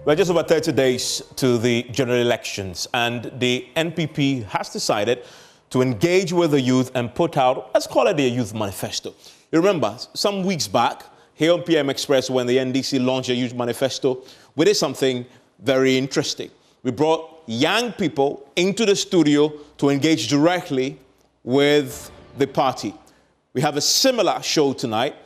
We're just over 30 days to the general elections, and the NPP has decided to engage with the youth and put out, let's call it a youth manifesto. You remember, some weeks back, here on PM Express, when the NDC launched a youth manifesto, we did something very interesting. We brought young people into the studio to engage directly with the party. We have a similar show tonight,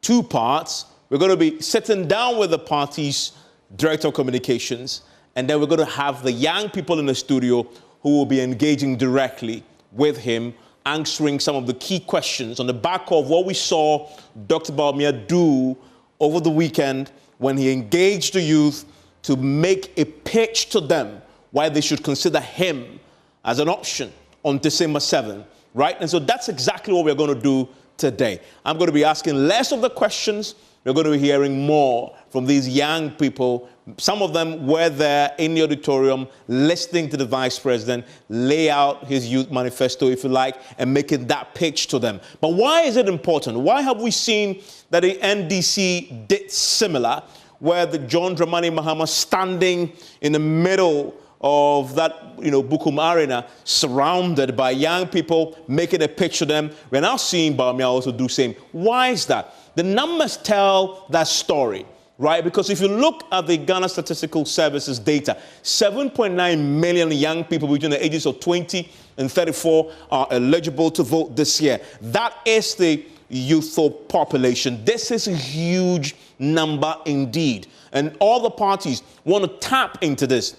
2 parts. We're going to be sitting down with the party's Director of Communications, and then we're going to have the young people in the studio who will be engaging directly with him, answering some of the key questions on the back of what we saw Dr. Bawumia do over the weekend when he engaged the youth to make a pitch to them why they should consider him as an option on December 7th, right? And so that's exactly what we're going to do today. I'm going to be asking less of the questions. We're going to be hearing more from these young people. Some of them were there in the auditorium listening to the Vice President lay out his youth manifesto, if you like, and making that pitch to them. But why is it important? Why have we seen that the NDC did similar, where the John Dramani Mahama standing in the middle of that, Bukum Arena, surrounded by young people, making a pitch to them? We're now seeing Bawumia also do the same. Why is that? The numbers tell that story, right? Because if you look at the Ghana Statistical Services data, 7.9 million young people between the ages of 20 and 34 are eligible to vote this year. That is the youthful population. This is a huge number indeed. And all the parties want to tap into this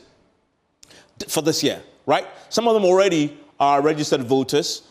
for this year, right? Some of them already are registered voters.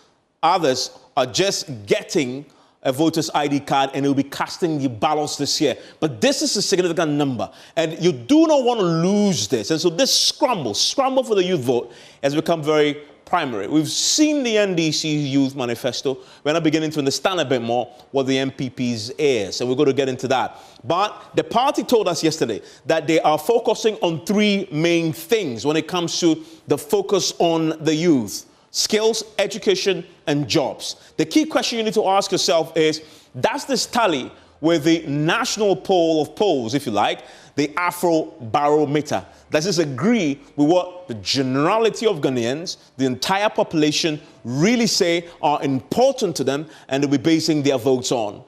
Others are just getting a voter's ID card, and they'll be casting the ballots this year. But this is a significant number, and you do not want to lose this. And so this scramble for the youth vote has become very primary. We've seen the NDC's youth manifesto. We're now beginning to understand a bit more what the NPP's is, and we're going to get into that. But the party told us yesterday that they are focusing on 3 main things when it comes to the focus on the youth: skills, education, and jobs. The key question you need to ask yourself is, does this tally with the national poll of polls, if you like, the Afro Barometer? Does this agree with what the generality of Ghanaians, the entire population, really say are important to them and they'll be basing their votes on?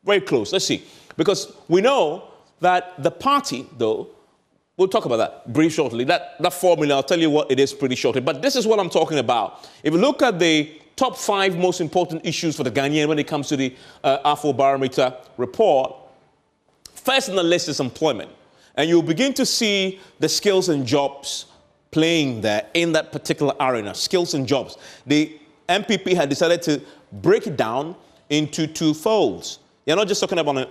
Very close. Let's see. Because we know that the party, though, we'll talk about that brief shortly. That formula, I'll tell you what it is pretty shortly. But this is what I'm talking about. If you look at the top 5 most important issues for the Ghanaian when it comes to the Afro Barometer report, first on the list is employment. And you'll begin to see the skills and jobs playing there in that particular arena, skills and jobs. The NPP had decided to break it down into 2 folds. They're not just talking about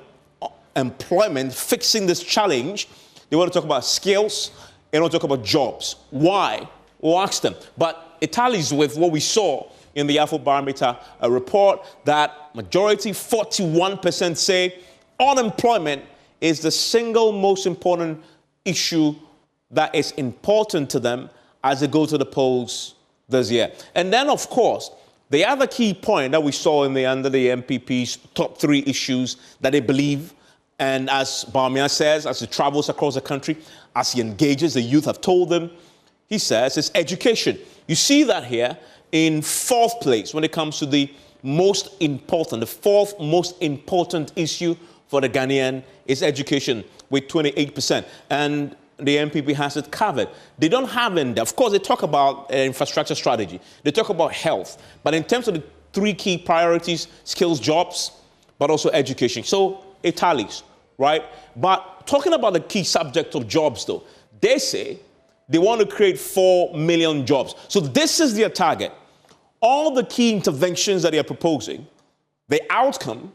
employment, fixing this challenge. They want to talk about skills, they want to talk about jobs. Why? We'll ask them. But it tallies with what we saw in the Afro Barometer report, that majority, 41%, say unemployment is the single most important issue that is important to them as they go to the polls this year. And then, of course, the other key point that we saw under the NPP's top 3 issues that they believe, and as Bawumia says, as he travels across the country, as he engages, the youth have told him, he says, it's education. You see that here in 4th place when it comes to the most important, the 4th most important issue for the Ghanaian is education with 28%. And the NPP has it covered. They don't have in there. Of course, they talk about infrastructure strategy. They talk about health. But in terms of the 3 key priorities, skills, jobs, but also education. So it tallies, right? But talking about the key subject of jobs, though, they say they want to create 4 million jobs. So this is their target. All the key interventions that they are proposing, the outcome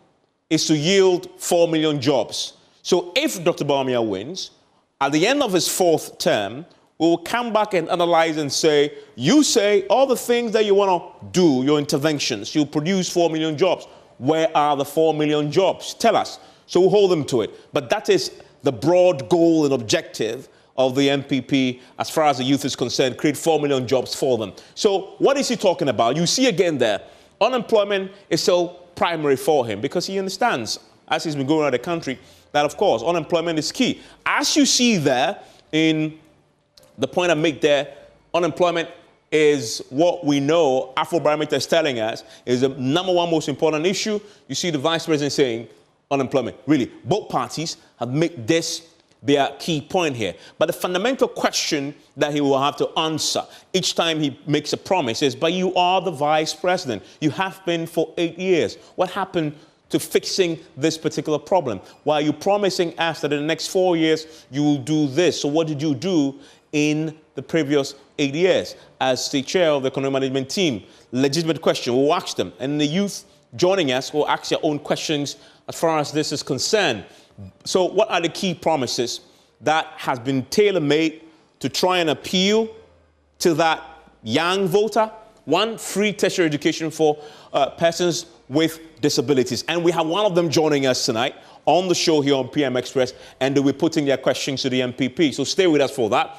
is to yield 4 million jobs. So if Dr. Bawumia wins, at the end of his 4th term, we will come back and analyze and say, you say all the things that you want to do, your interventions, you'll produce 4 million jobs. Where are the 4 million jobs? Tell us. So we'll hold them to it. But that is the broad goal and objective of the NPP as far as the youth is concerned, create 4 million jobs for them. So what is he talking about? You see again there, unemployment is still primary for him because he understands, as he's been going around the country, that, of course, unemployment is key. As you see there, in the point I make there, unemployment is what we know Afrobarometer is telling us is the number one most important issue. You see the vice president saying unemployment. Really, both parties have made this their key point here. But the fundamental question that he will have to answer each time he makes a promise is, but you are the vice president. You have been for 8 years. What happened to fixing this particular problem? Why are you promising us that in the next 4 years you will do this? So what did you do in the previous 8 years? As the chair of the economic management team, legitimate question, we'll ask them. And the youth joining us will ask their own questions as far as this is concerned. So what are the key promises that has been tailor-made to try and appeal to that young voter? One, free tertiary education for persons with disabilities. And we have one of them joining us tonight on the show here on PM Express, and they'll be putting their questions to the NPP. So stay with us for that.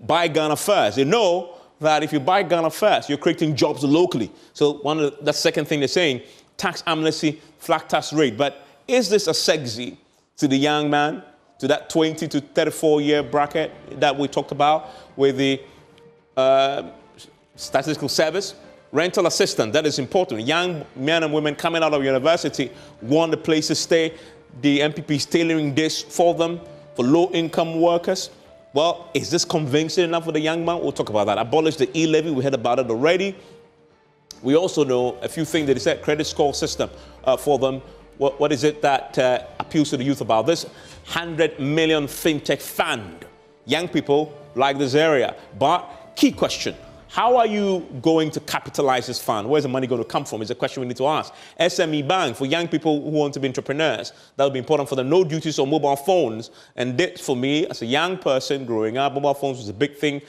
Buy Ghana first. You know that if you buy Ghana first, you're creating jobs locally. So the second thing they're saying, tax amnesty, flat tax rate. But is this a sexy to the young man, to that 20 to 34-year bracket that we talked about with the statistical service? Rental assistance, that is important. Young men and women coming out of university want a place to stay. The NPP is tailoring this for them, for low-income workers. Well, is this convincing enough for the young man? We'll talk about that. Abolish the e-levy, we heard about it already. We also know a few things that is that credit score system for them. What is it that appeals to the youth about this? 100 million fintech fund. Young people like this area. But key question, how are you going to capitalize this fund? Where's the money going to come from is a question we need to ask. SME bank for young people who want to be entrepreneurs. That would be important for them. No duties on mobile phones. And this, for me, as a young person growing up, mobile phones was a big thing.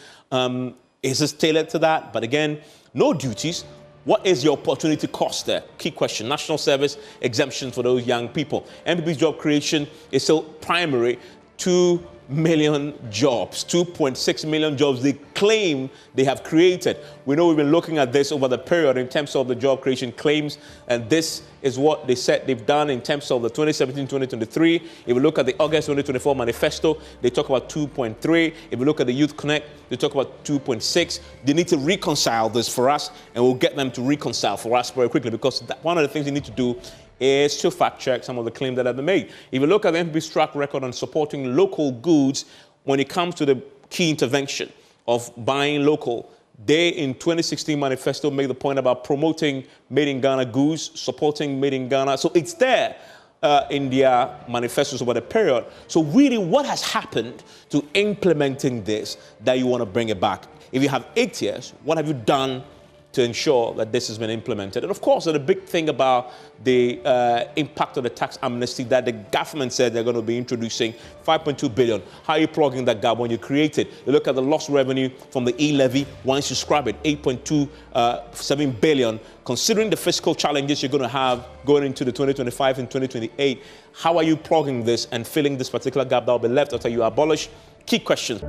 Is this tailored to that? But again, no duties. What is your opportunity cost there? Key question. National service exemption for those young people. NPP's job creation is still primary. 2 million jobs, 2.6 million jobs they claim they have created. We know we've been looking at this over the period in terms of the job creation claims, and this is what they said they've done in terms of the 2017-2023. If we look at the August 2024 manifesto, they talk about 2.3. If we look at the Youth Connect, they talk about 2.6. They need to reconcile this for us, and we'll get them to reconcile for us very quickly, because one of the things they need to do is to fact-check some of the claims that have been made. If you look at the NPP's track record on supporting local goods when it comes to the key intervention of buying local, they, in 2016 manifesto, made the point about promoting made in Ghana goods, supporting made in Ghana. So it's there in their manifestos over the period. So really, what has happened to implementing this that you want to bring it back? If you have 8 years, what have you done to ensure that this has been implemented? And of course, the big thing about the impact of the tax amnesty that the government said they're going to be introducing, 5.2 billion. How are you plugging that gap when you create it? You look at the lost revenue from the e-levy. Once you scrap it, 8.27 billion. Considering the fiscal challenges you're going to have going into the 2025 and 2028, how are you plugging this and filling this particular gap that will be left after you abolish? Key questions.